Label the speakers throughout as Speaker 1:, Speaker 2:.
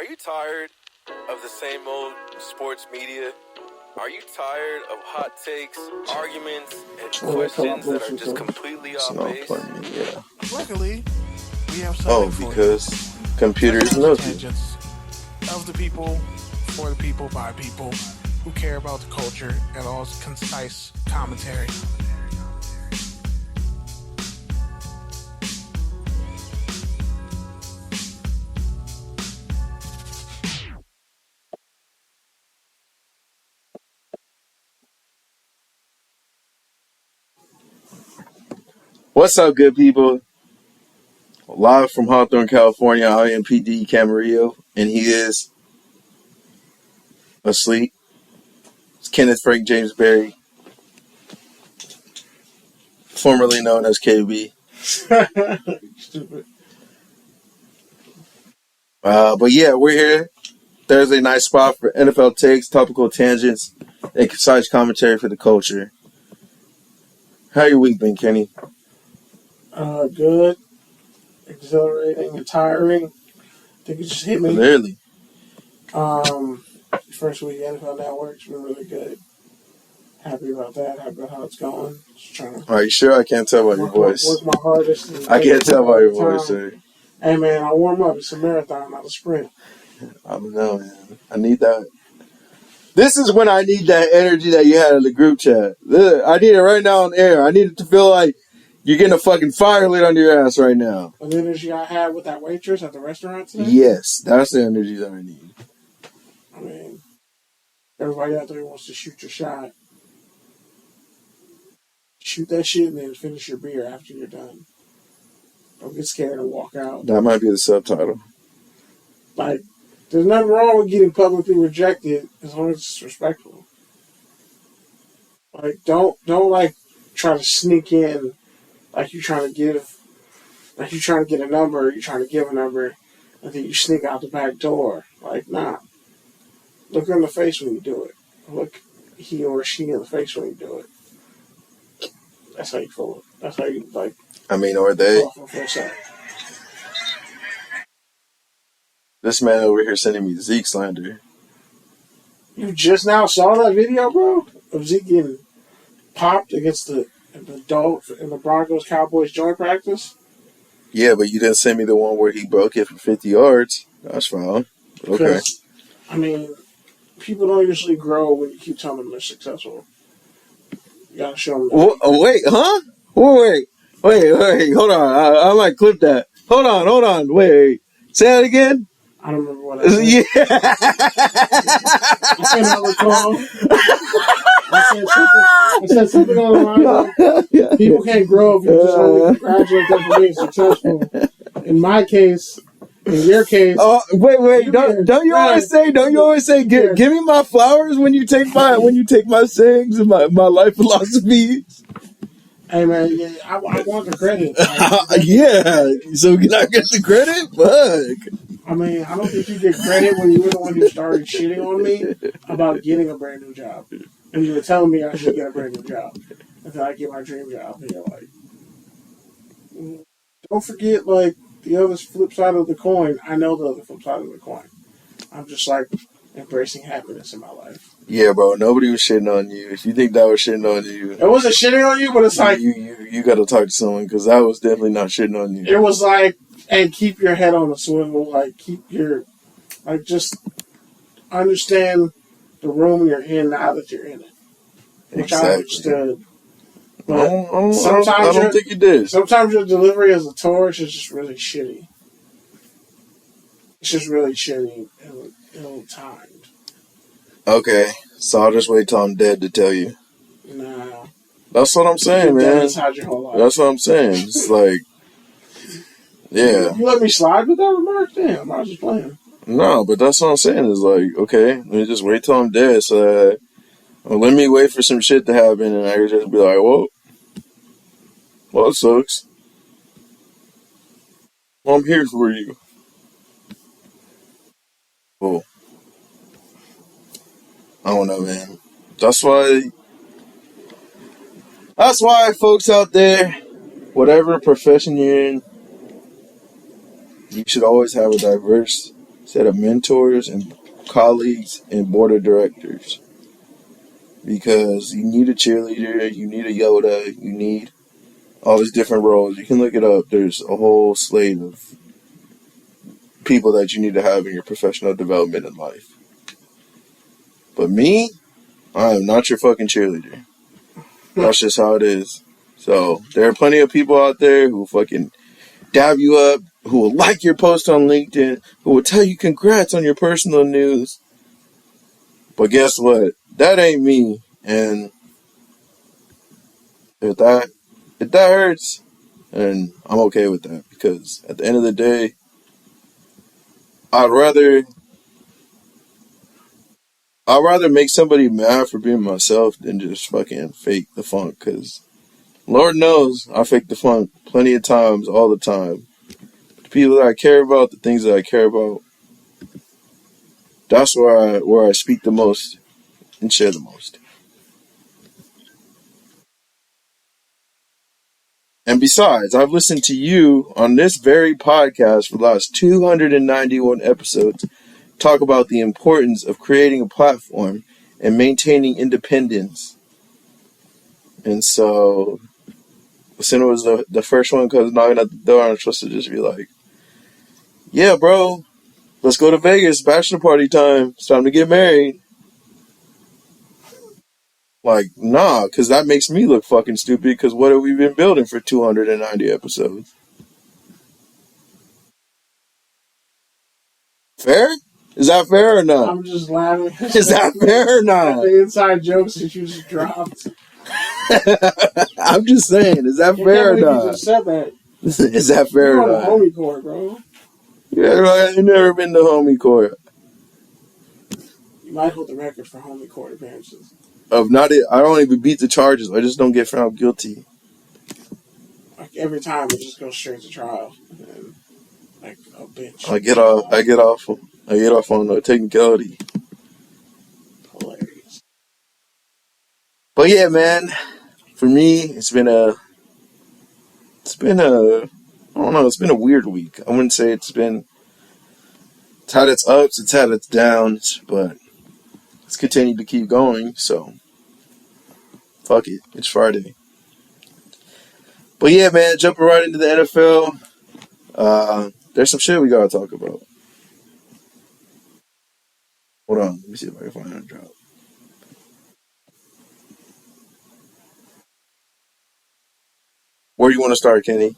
Speaker 1: Are you tired of the same old sports media? Are you tired of hot takes, arguments, and questions that are just completely off base?
Speaker 2: Yeah.
Speaker 3: Luckily, we have something for
Speaker 2: because computers know you.
Speaker 3: tangents of the people, for the people, by people who care about the culture and all its concise commentary.
Speaker 2: What's up, good people? Live from Hawthorne, California, I am PD Camarillo, and he is asleep. It's Kenneth Frank James Berry, formerly known as KB.
Speaker 3: Stupid.
Speaker 2: But yeah, we're here. Thursday night spot for NFL takes, topical tangents, and concise commentary for the culture. How your week been, Kenny?
Speaker 3: Good. Exhilarating and tiring. I think it just hit me.
Speaker 2: Clearly.
Speaker 3: First week NFL Network's been really good. Happy about that. Happy about how it's going. Just trying to
Speaker 2: Are you sure? I can't tell by your voice.
Speaker 3: work my hardest.
Speaker 2: I can't tell by your voice, sir.
Speaker 3: Hey man, I warm up. It's a marathon, not a sprint.
Speaker 2: I don't know, man. I need that. This is when I need that energy that you had in the group chat. I need it right now on air. I need it to feel like you're getting a fucking fire lit under your ass right now.
Speaker 3: The energy I had with that waitress at the restaurant today?
Speaker 2: Yes, that's the energy that I need.
Speaker 3: I mean, everybody out there wants to shoot your shot. Shoot that shit and then finish your beer after you're done. Don't get scared and walk out.
Speaker 2: That might be the subtitle.
Speaker 3: Like, there's nothing wrong with getting publicly rejected as long as it's respectful. Like, don't like try to sneak in like you're trying to get a number, you're trying to give a number, and then you sneak out the back door. Like, nah. Look her in the face when you do it. Look he or she in the face when you do it. That's how you feel it. That's how you, like...
Speaker 2: I mean, or they... This man over here sending me Zeke slander.
Speaker 3: You just now saw that video, bro? Of Zeke getting popped against the Dolphins in the Broncos-Cowboys joint practice?
Speaker 2: Yeah, but you didn't send me the one where he broke it for 50 yards. That's fine. Okay.
Speaker 3: I mean, people don't usually grow when you keep telling them they're successful. You gotta show them.
Speaker 2: Wait, huh? Wait, hold on. I might clip that. Hold on. Wait. Say that again?
Speaker 3: I don't remember what I said.
Speaker 2: Yeah.
Speaker 3: I cannot recall. I said something on the line like, people can't grow if you just only congratulate them for being successful. In my case, in your case.
Speaker 2: Oh, wait! Don't you always say? Give me my flowers when you take my sayings and my life philosophies.
Speaker 3: Hey man, yeah, I want the credit.
Speaker 2: Yeah, so can I get the credit? Fuck.
Speaker 3: I mean, I don't think you get credit when you were the one who started shitting on me about getting a brand new job, and you were telling me I should get a brand new job, and then I get my dream job. And you're like, don't forget, like, the other flip side of the coin. I know the other flip side of the coin. I'm just, like, embracing happiness in my life.
Speaker 2: Yeah, bro. Nobody was shitting on you. If you think that was shitting on you,
Speaker 3: it wasn't shitting on you, but it's like
Speaker 2: you got to talk to someone because that was definitely not shitting on you.
Speaker 3: It was like, and keep your head on the swivel. Like, just understand the room you're in now that you're in it. Which exactly. I understood. But
Speaker 2: I don't think you did.
Speaker 3: Sometimes your delivery as a tourist is just really shitty. It's just really shitty and ill-timed.
Speaker 2: Okay, so I'll just wait till I'm dead to tell you.
Speaker 3: Nah.
Speaker 2: That's what I'm saying, man.
Speaker 3: Inside your whole life.
Speaker 2: That's what I'm saying. It's like, yeah.
Speaker 3: You let me slide with that remark? Damn, I was just playing.
Speaker 2: No, but that's what I'm saying. Is like, okay, let me just wait till I'm dead. So let me wait for some shit to happen, and I can just be like, well, it sucks. Well, I'm here for you. Well, I don't know, man. That's why folks out there, whatever profession you're in, you should always have a diverse set of mentors and colleagues and board of directors. Because you need a cheerleader, you need a Yoda, you need all these different roles. You can look it up. There's a whole slate of people that you need to have in your professional development in life. But me, I am not your fucking cheerleader. That's just how it is. So there are plenty of people out there who fucking dab you up, who will like your post on LinkedIn, who will tell you congrats on your personal news. But guess what? That ain't me. And if that hurts, then I'm okay with that. Because at the end of the day, I'd rather make somebody mad for being myself than just fucking fake the funk. Because Lord knows I fake the funk plenty of times, all the time. The people that I care about, the things that I care about, that's where I speak the most and share the most. And besides, I've listened to you on this very podcast for the last 291 episodes talk about the importance of creating a platform and maintaining independence. And so, since it was the first one because knocking at the door, I'm supposed to just be like, yeah, bro, let's go to Vegas, bachelor party time. It's time to get married. Like, nah, because that makes me look fucking stupid because what have we been building for 290 episodes? Fair? Is that fair or not?
Speaker 3: I'm just laughing.
Speaker 2: Is that fair or not?
Speaker 3: The inside jokes that you just dropped.
Speaker 2: I'm just saying, is that fair or not?
Speaker 3: You just said that.
Speaker 2: Is that fair or not?
Speaker 3: You're on the homie court, bro.
Speaker 2: Yeah, right. I've never been to homie court.
Speaker 3: You might hold the record for homie court appearances.
Speaker 2: I don't even beat the charges. I just don't get found guilty.
Speaker 3: Like every time, it just goes straight to trial. And like a bitch.
Speaker 2: I get off on the technicality.
Speaker 3: Hilarious.
Speaker 2: But yeah, man, for me, it's been a weird week. I wouldn't say it's had its ups, it's had its downs, but it's continued to keep going, so fuck it. It's Friday. But yeah, man, jumping right into the NFL, there's some shit we gotta talk about. Hold on, let me see if I can find a drop. Where do you want to start, Kenny?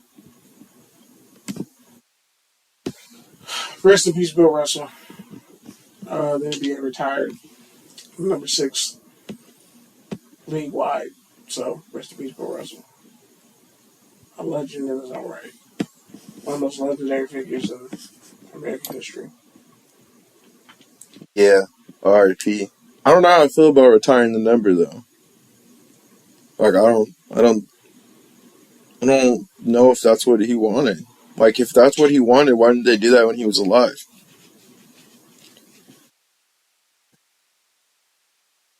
Speaker 3: Rest in peace, Bill Russell. The NBA retired. Number 6 league wide. So, rest in peace, Bill Russell. A legend in his own right. One of the most legendary figures in American history.
Speaker 2: Yeah, RIP. I don't know how I feel about retiring the number though. Like I don't know if that's what he wanted. Like if that's what he wanted, why didn't they do that when he was alive?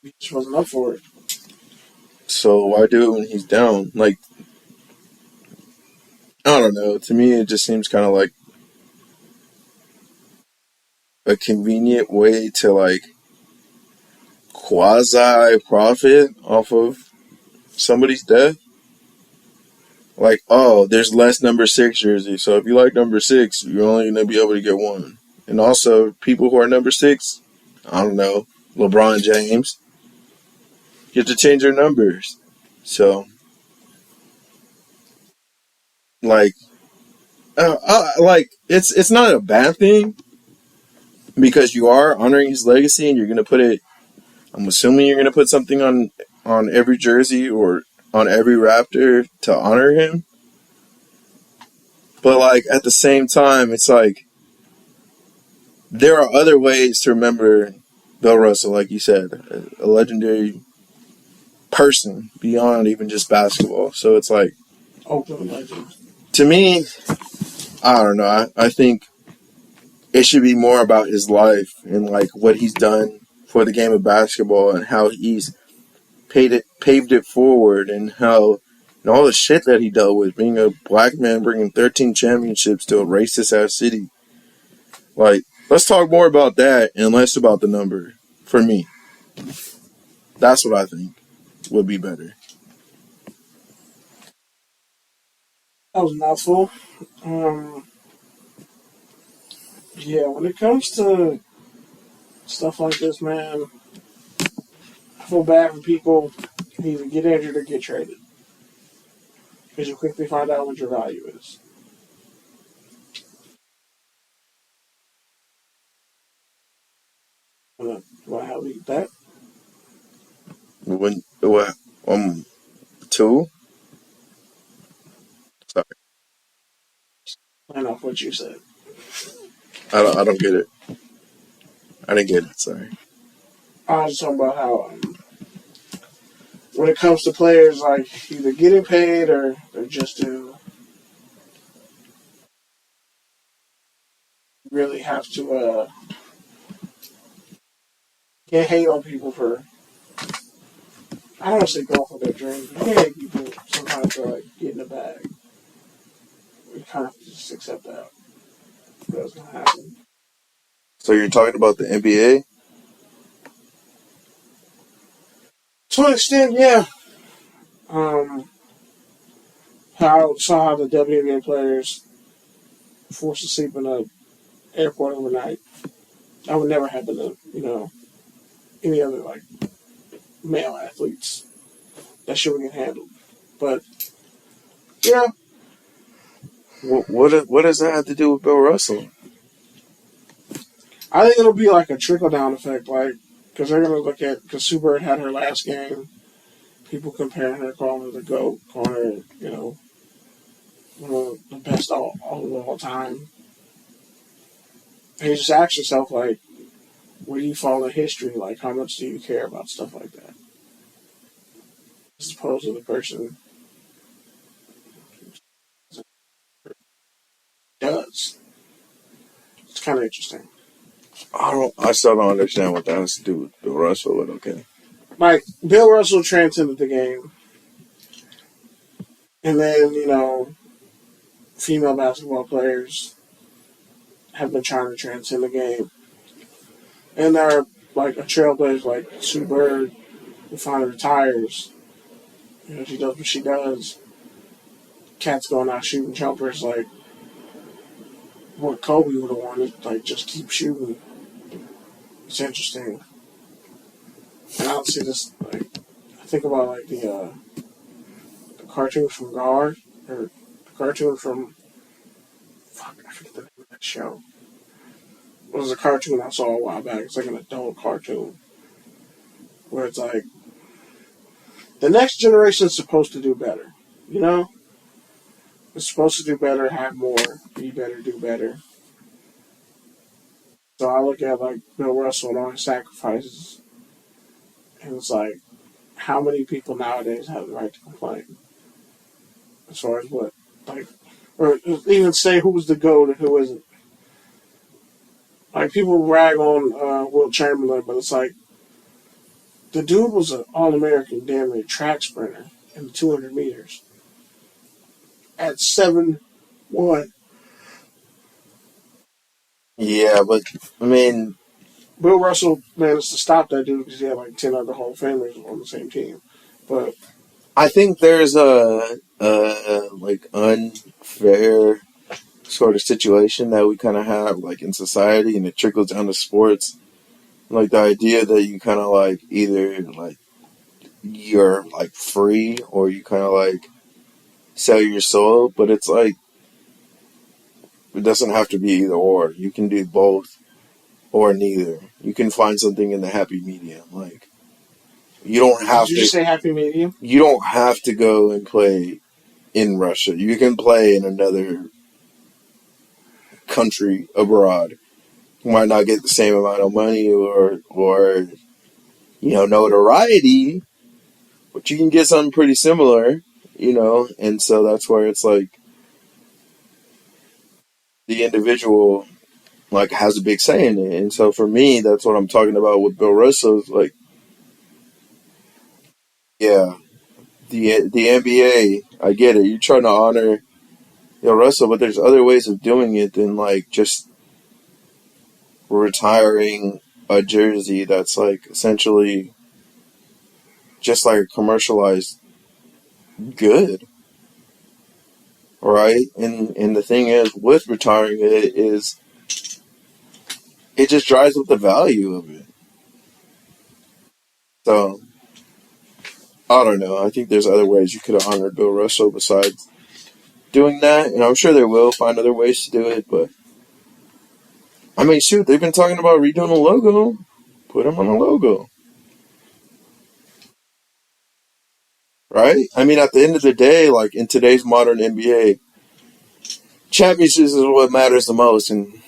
Speaker 3: He just wasn't up for it.
Speaker 2: So why do it when he's down? Like I don't know. To me, it just seems kind of like a convenient way to like quasi profit off of somebody's death. Like, oh, there's less number 6 jersey, so if you like number 6, you're only gonna be able to get one. And also, people who are number 6, I don't know, LeBron James, get to change their numbers. So, like it's not a bad thing because you are honoring his legacy, and you're gonna put it. I'm assuming you're gonna put something on every jersey or on every Raptor to honor him. But like at the same time, it's like there are other ways to remember Bill Russell, like you said, a legendary person beyond even just basketball. So it's like,
Speaker 3: Oakland legend.
Speaker 2: To me, I don't know. I think it should be more about his life and like what he's done for the game of basketball and how he's paved it forward and how and all the shit that he dealt with, being a black man bringing 13 championships to a racist ass city. Like Let's talk more about that and less about the number. For me, that's what I think would be better.
Speaker 3: That was a mouthful. Um, yeah, when it comes to stuff like this, man, I feel bad for people who either get injured or get traded because you quickly find out what your value is. Want to help eat that?
Speaker 2: When what? Two. Sorry,
Speaker 3: Line off what you said.
Speaker 2: I don't get it. I didn't get it. Sorry.
Speaker 3: I was talking about how when it comes to players like either getting paid or they're just to really have to can't hate on people for I don't want to say going for their dreams, but you can't hate people sometimes for like getting a bag. We kind of have to just accept that. That's gonna happen.
Speaker 2: So you're talking about the NBA?
Speaker 3: To an extent, yeah. Um, how saw how the WNBA players forced to sleep in a airport overnight. That would never happen to any other like male athletes. That shit would get handled. But yeah,
Speaker 2: What does that have to do with Bill Russell?
Speaker 3: I think it'll be like a trickle down effect, like because they're gonna look at because Sue Bird had her last game. People comparing her, calling her the GOAT, calling her one of the best all time. And you just ask yourself like, where do you fall in history? Like, how much do you care about stuff like that? As opposed to the person who does. It's kind of interesting.
Speaker 2: I still don't understand what that has to do with Bill Russell, but okay.
Speaker 3: Like Bill Russell transcended the game, and then female basketball players have been trying to transcend the game, and there are like a trailblazer like Sue Bird, who finally retires. She does what she does. Cat's going out shooting jumpers like what Kobe would have wanted. Like just keep shooting. It's interesting, and I don't see this like. I think about like the cartoon from Guard or the cartoon from fuck. I forget the name of that show. It was a cartoon I saw a while back. It's like an adult cartoon where it's like the next generation is supposed to do better. You know, it's supposed to do better, have more, be better, do better. So I look at like Bill Russell and all his sacrifices, and it's like, how many people nowadays have the right to complain? As far as what, like, or even say who's the GOAT and who isn't. Like people rag on Will Chamberlain, but it's like the dude was an All-American damn near track sprinter in the 200 meters at 7'1".
Speaker 2: Yeah, but I mean,
Speaker 3: Bill Russell managed to stop that dude because he had like 10 other Hall of Famers on the same team. But
Speaker 2: I think there's a like unfair sort of situation that we kind of have like in society, and it trickles down to sports. Like the idea that you kind of like either like you're like free or you kind of like sell your soul, but it's like it doesn't have to be either or. You can do both or neither. You can find something in the happy medium. Like you don't have
Speaker 3: did you
Speaker 2: to.
Speaker 3: just say happy medium?
Speaker 2: You don't have to go and play in Russia. You can play in another country abroad. You might not get the same amount of money or notoriety, but you can get something pretty similar, and so that's where it's like the individual like has a big say in it. And so for me, that's what I'm talking about with Bill Russell. Is like, yeah, the NBA, I get it. You're trying to honor Bill Russell, but there's other ways of doing it than like just retiring a jersey that's like essentially just like a commercialized good, right? And the thing is, with retiring it is, it just drives up the value of it. So I don't know. I think there's other ways you could have honored Bill Russell besides doing that, and I'm sure they will find other ways to do it. But I mean, shoot, they've been talking about redoing the logo. Put him on the logo, right? I mean, at the end of the day, like in today's modern NBA, championships is what matters the most, and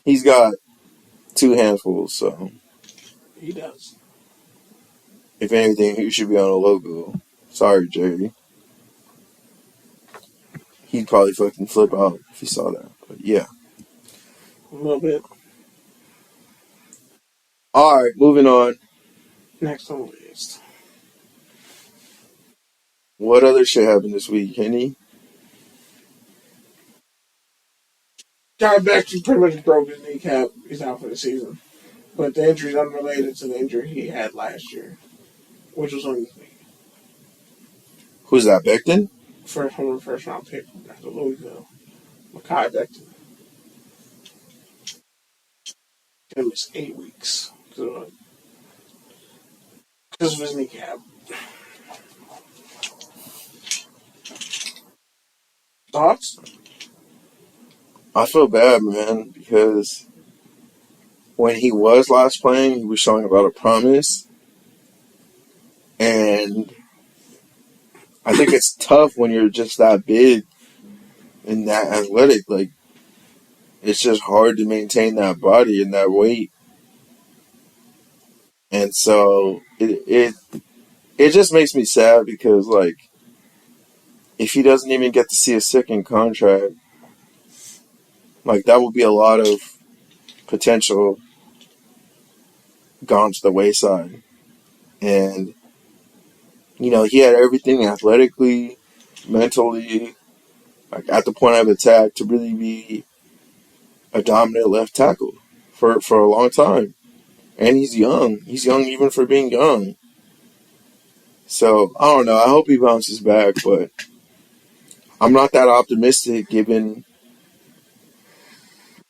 Speaker 2: he's got two handfuls. So
Speaker 3: He does.
Speaker 2: if anything, he should be on a logo. Sorry, Jerry. He'd probably fucking flip out if he saw that. But yeah.
Speaker 3: A little bit.
Speaker 2: All right, moving on.
Speaker 3: Next on the list.
Speaker 2: What other shit happened this week, Kenny?
Speaker 3: John Beckton pretty much broke his kneecap. He's out for the season. But the injury is unrelated to the injury he had last year, which was on his knee.
Speaker 2: Who's that, Becton?
Speaker 3: First round pick after Louisville. Mekhi Becton. Gonna miss 8 weeks because of his kneecap. Thoughts?
Speaker 2: I feel bad, man, because when he was last playing, he was showing about a promise. And I think it's tough when you're just that big and that athletic. Like, it's just hard to maintain that body and that weight. And so it just makes me sad because, like, if he doesn't even get to see a second contract, like, that would be a lot of potential gone to the wayside. And, you know, he had everything athletically, mentally, like, at the point of attack to really be a dominant left tackle for a long time. And he's young. He's young even for being young. So, I don't know. I hope he bounces back, but I'm not that optimistic given,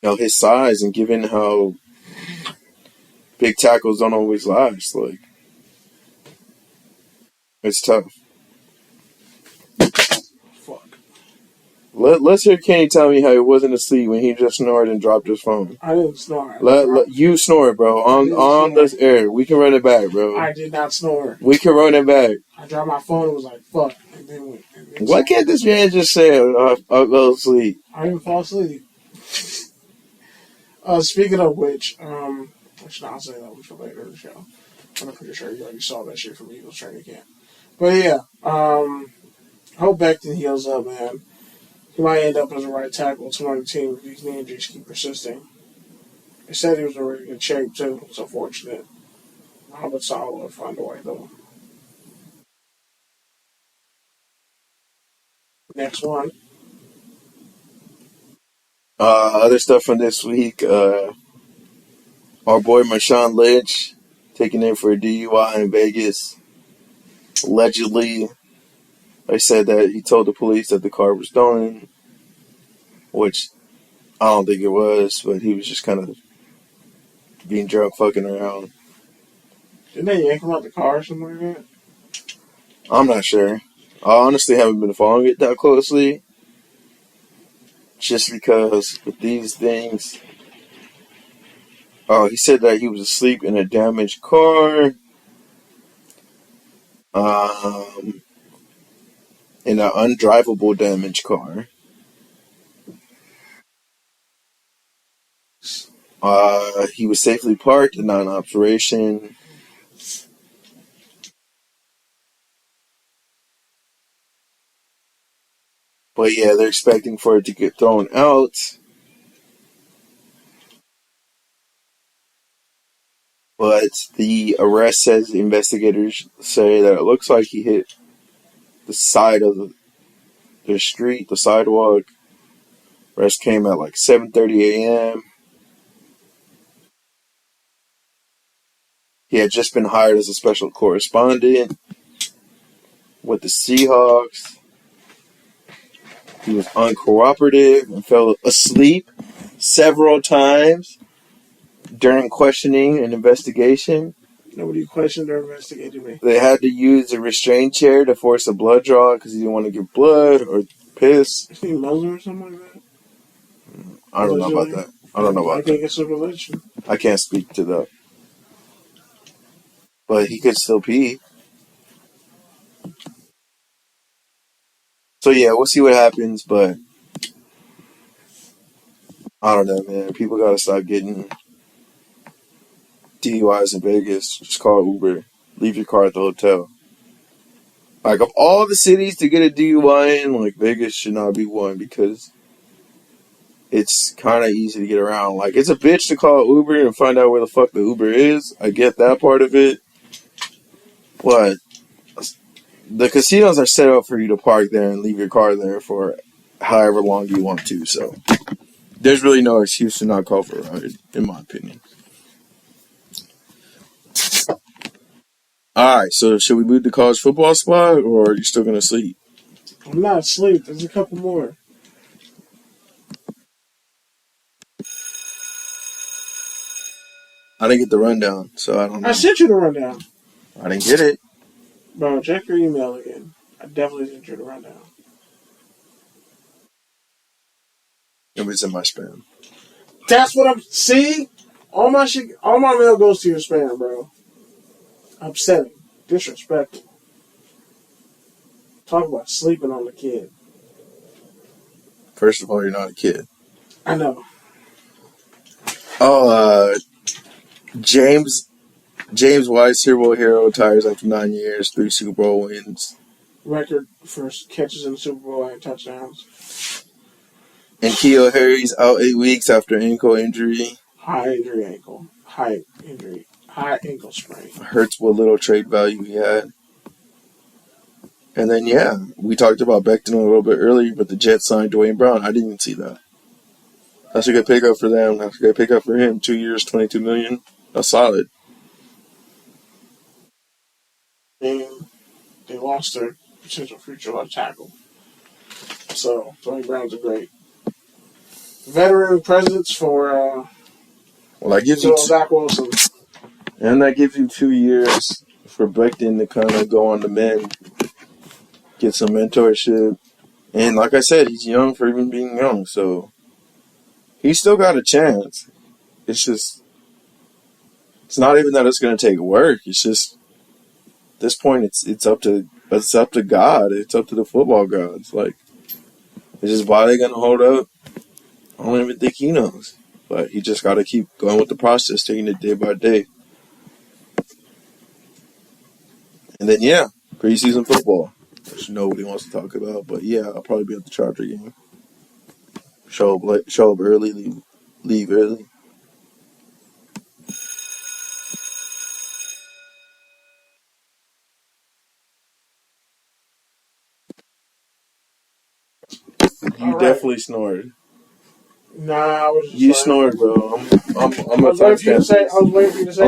Speaker 2: you know, his size and given how big tackles don't always last. Like, it's tough.
Speaker 3: Fuck.
Speaker 2: Let's hear Kenny tell me how he wasn't asleep when he just snored and dropped his phone.
Speaker 3: I didn't snore.
Speaker 2: You snore, bro. On this air. We can run it back, bro.
Speaker 3: I did not snore.
Speaker 2: We can run it back.
Speaker 3: I dropped my phone and was like, fuck. And then
Speaker 2: Why can't this man just say, I fell asleep?
Speaker 3: I didn't fall asleep. Speaking of which, which I'll say that for later in the show. I'm pretty sure you already saw that shit from Eagles training camp. But yeah, hope Becton heals up, man. He might end up as a right tackle to the team if these knee injuries keep persisting. They said he was in really good shape, too. It's unfortunate. Robert Sala will find a way, though. Next one.
Speaker 2: Other stuff from this week. Our boy Marshawn Lynch taken in for a DUI in Vegas. Allegedly, they said that he told the police that the car was stolen, which I don't think it was, but he was just kind of being drunk, fucking around.
Speaker 3: Didn't they yank him out the car or something like that?
Speaker 2: I'm not sure. I honestly haven't been following it that closely. Just because with these things, he said that he was asleep in a damaged car. In an undrivable damaged car. He was safely parked and not in operation. But yeah, they're expecting for it to get thrown out. But the arrest says investigators say that it looks like he hit the side of the street, the sidewalk. Arrest came at like 7:30 a.m. He had just been hired as a special correspondent with the Seahawks. He was uncooperative and fell asleep several times during questioning and investigation.
Speaker 3: Nobody questioned or investigated me.
Speaker 2: They had to use a restraint chair to force a blood draw because he didn't want to give blood or piss.
Speaker 3: Is he Muslim or something like that?
Speaker 2: I don't know about that. I don't know about
Speaker 3: I think it's a religion.
Speaker 2: I can't speak to that. But he could still pee. So yeah, we'll see what happens, but I don't know, man. People gotta stop getting DUIs in Vegas. Just call Uber. Leave your car at the hotel. Like, of all the cities to get a DUI in, like, Vegas should not be one because it's kind of easy to get around. Like, it's a bitch to call Uber and find out where the fuck the Uber is. I get that part of it. But the casinos are set up for you to park there and leave your car there for however long you want to. So, there's really no excuse to not call for a ride, in my opinion. Alright, so should we move to college football spot, or are you still going to sleep?
Speaker 3: I'm not asleep. There's a couple more.
Speaker 2: I didn't get the rundown, so I don't know.
Speaker 3: I sent you the rundown.
Speaker 2: I didn't get it.
Speaker 3: Bro, check your email again. I definitely sent you the rundown.
Speaker 2: It was in my spam.
Speaker 3: That's what I'm... See? All my shit... All my mail goes to your spam, bro. Upsetting. Disrespectful. Talk about sleeping on the kid.
Speaker 2: First of all, you're not a kid.
Speaker 3: I know.
Speaker 2: Oh, James White, Super Bowl hero, retires after 9 years, 3 Super Bowl wins.
Speaker 3: Record for catches in the Super Bowl and touchdowns.
Speaker 2: And Keo Harry's out 8 weeks after ankle injury.
Speaker 3: High ankle sprain.
Speaker 2: Hurts what little trade value he had. And then, yeah, we talked about Becton a little bit earlier, but the Jets signed Dwayne Brown. I didn't even see that. That's a good pickup for them. That's a good pickup for him. 2 years, $22 million. That's solid.
Speaker 3: And they lost their potential future left tackle. So, Dwayne Brown's a great veteran presence for
Speaker 2: Well, that gives you
Speaker 3: Zach Wilson.
Speaker 2: And that gives you 2 years for Becton to kind of go on the mend, get some mentorship. And like I said, he's young for even being young, so he's still got a chance. It's just, it's not even that it's going to take work. It's just, at this point, it's up to God. It's up to the football gods. Like, it's just why they're going to hold up. I don't even think he knows. But he just got to keep going with the process, taking it day by day. And then, yeah, preseason football, which nobody wants to talk about. But, yeah, I'll probably be at the Charger game. Show up early, leave early. You definitely snored.
Speaker 3: Nah, I was just
Speaker 2: You snored, bro. I'm
Speaker 3: I was waiting for you to say.
Speaker 2: I'm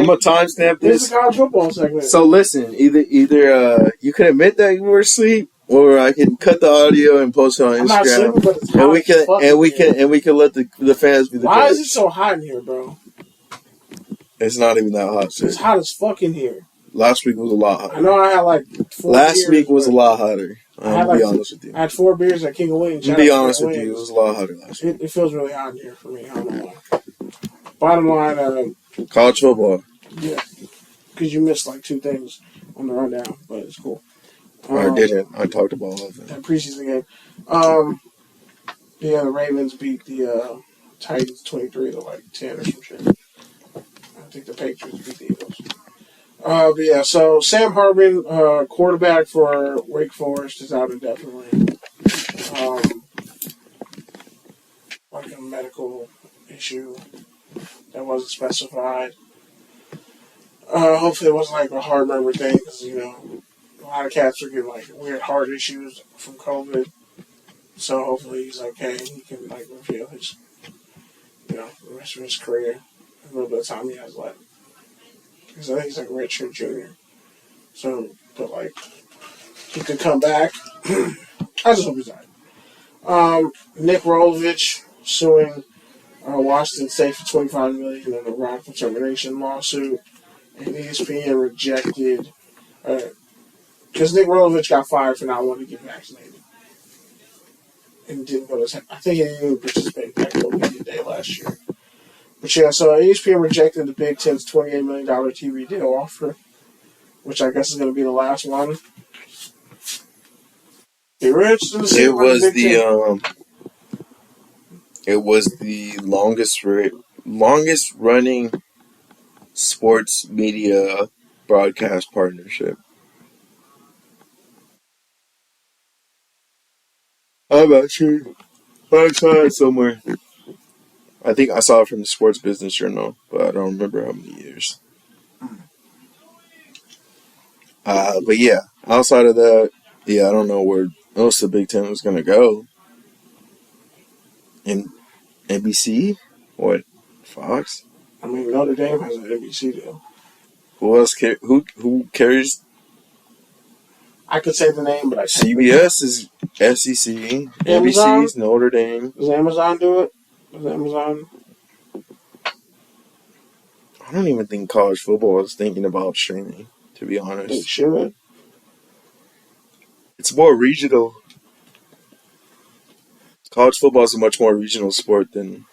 Speaker 2: gonna timestamp
Speaker 3: This
Speaker 2: this.
Speaker 3: is a college football segment.
Speaker 2: So listen, either you can admit that you were asleep, or I can cut the audio and post it on
Speaker 3: I'm not
Speaker 2: Instagram,
Speaker 3: sleeping, but it's hot
Speaker 2: and we can let the fans be the
Speaker 3: Why
Speaker 2: judge.
Speaker 3: is it so hot in here, bro?
Speaker 2: It's not even that hot. Shit.
Speaker 3: It's hot as fuck in here.
Speaker 2: Last week was a lot hotter.
Speaker 3: I know I had like 4
Speaker 2: Last
Speaker 3: beers,
Speaker 2: week was a lot hotter. I'm gonna be honest with you.
Speaker 3: I had 4 beers at King of Wings.
Speaker 2: I'm gonna be honest with you. It was a lot hotter last week.
Speaker 3: It feels really hot in here for me. I don't know why. Bottom line,
Speaker 2: College football.
Speaker 3: yeah, because you missed like 2 things on the rundown, but it's cool.
Speaker 2: I didn't. I talked about all of them.
Speaker 3: That preseason game. Yeah, the Ravens beat the Titans 23 to like 10 or some shit. I think the Patriots beat the Eagles. But yeah, so Sam Hartman, quarterback for Wake Forest, is out indefinitely. Like a medical issue that wasn't specified. Hopefully it wasn't like a hard memory thing, because, you know, a lot of cats are getting like weird heart issues from COVID. So hopefully he's okay and he can like reveal his, you know, the rest of his career, a little bit of time he has left. Because I think he's like a redshirt junior. So, but like, he could come back. I just hope he's all right. Nick Rolovich suing Washington State for $25 million in a wrongful termination lawsuit, and ESPN rejected because Nick Rolovich got fired for not wanting to get vaccinated and didn't go to. I think he didn't even participate in Technical Media Day last year. But yeah, so ESPN rejected the Big Ten's $28 million TV deal offer, which I guess is going to be the last one. It
Speaker 2: was the longest running sports media broadcast partnership. I'm not sure. I saw it somewhere. I think I saw it from the Sports Business Journal, but I don't remember how many years. But yeah, outside of that, yeah, I don't know where else the Big Ten was going to go. In NBC? What? Fox?
Speaker 3: I mean, Notre Dame has an NBC deal.
Speaker 2: Who else? Who carries?
Speaker 3: I could say the name, but I can't.
Speaker 2: CBS is SEC. NBC is Notre Dame.
Speaker 3: Does Amazon do it? Does Amazon?
Speaker 2: I don't even think college football is thinking about streaming, to be honest.
Speaker 3: They should.
Speaker 2: It's more regional. College football is a much more regional sport than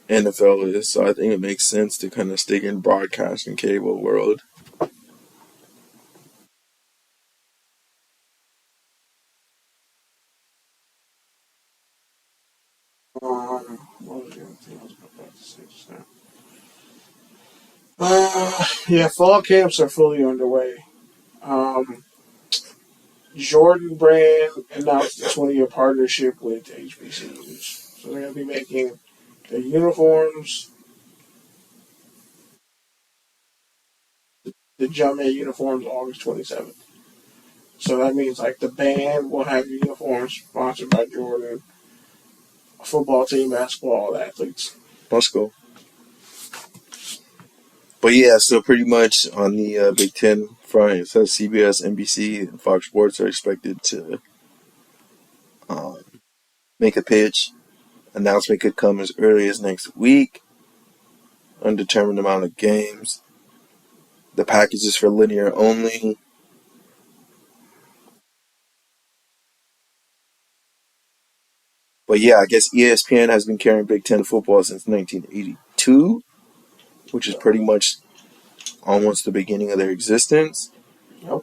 Speaker 2: NFL is, so I think it makes sense to kind of stick in broadcast and cable world.
Speaker 3: What was the other thing I was about to say just now? Yeah, fall camps are fully underway. Jordan Brand announced a 20-year partnership with HBCUs. So they're going to be making their uniforms, the Jumpman uniforms, August 27th. So that means like the band will have uniforms sponsored by Jordan, a football team, basketball, all the athletes.
Speaker 2: Let's go. But yeah, so pretty much on the Big Ten front, it says CBS, NBC, and Fox Sports are expected to make a pitch. Announcement could come as early as next week. Undetermined amount of games. The package is for linear only. But yeah, I guess ESPN has been carrying Big Ten football since 1982, which is pretty much almost the beginning of their existence.
Speaker 3: Yep.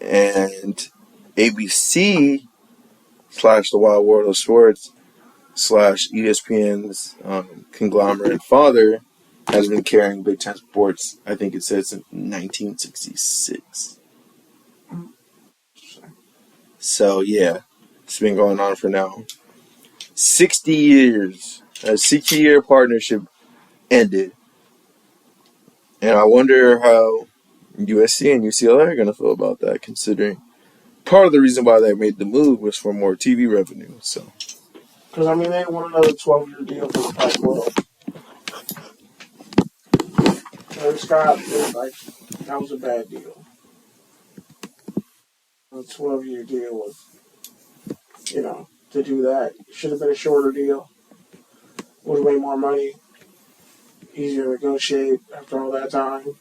Speaker 2: And ABC / The Wild World of Sports / ESPN's conglomerate father has been carrying Big Ten sports, I think it says, since 1966. So yeah, it's been going on for now 60 years. A 60-year partnership ended. And I wonder how USC and UCLA are going to feel about that, considering part of the reason why they made the move was for more TV revenue. So,
Speaker 3: because, I mean, they want another 12-year deal for the Pac-12. Scott was like, that was a bad deal. A 12-year deal was, to do that. Should have been a shorter deal. Would have made more money. Easier to negotiate after all that time.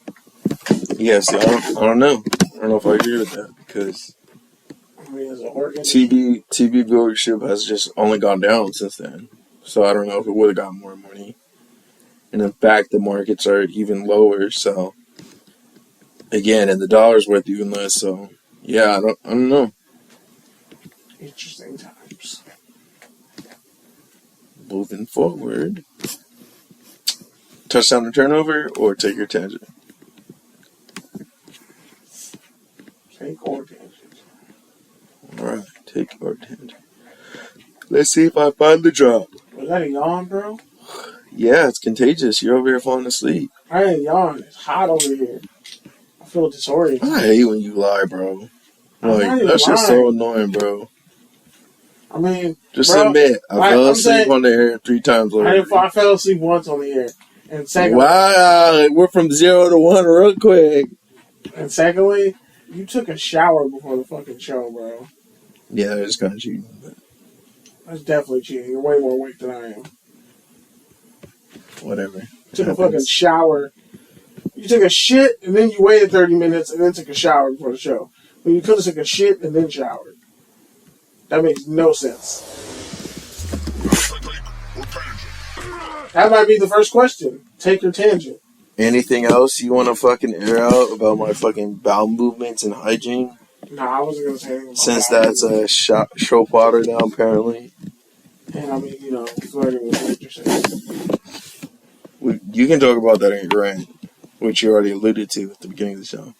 Speaker 2: Yes, I don't know. I don't know if I agree with that, because
Speaker 3: as an organ,
Speaker 2: TV viewership has just only gone down since then. So I don't know if it would have gotten more money. And in fact, the markets are even lower. So again, and the dollar's worth even less. So yeah, I don't know.
Speaker 3: Interesting times.
Speaker 2: Moving forward, touchdown or turnover, or take your tangent.
Speaker 3: Take or tangent.
Speaker 2: All right, take your tangent. Let's see if I find the drop.
Speaker 3: Was that a yawn, bro?
Speaker 2: Yeah, it's contagious. You're over here falling asleep.
Speaker 3: I ain't yawn. It's hot over here. I feel disoriented.
Speaker 2: I hate when you lie, bro. Like, that's just so annoying, bro.
Speaker 3: I mean,
Speaker 2: just admit, I fell asleep on the air 3 times already.
Speaker 3: I fell asleep once on the air. And secondly,
Speaker 2: wow, we're from 0 to 1 real quick.
Speaker 3: And secondly, you took a shower before the fucking show, bro.
Speaker 2: Yeah, it's kind of cheating. But
Speaker 3: That's definitely cheating. You're way more awake than I am.
Speaker 2: whatever.
Speaker 3: Took a fucking shower. You took a shit and then you waited 30 minutes and then took a shower before the show. When you could have took a shit and then showered. That makes no sense. That might be the first question. Take your tangent.
Speaker 2: Anything else you want to fucking air out about my fucking bowel movements and hygiene?
Speaker 3: Nah, I wasn't going to say anything about
Speaker 2: Since that's a show fodder now, apparently.
Speaker 3: And I mean, flirting with waitresses.
Speaker 2: You can talk about that in your rant, which you already alluded to at the beginning of the show.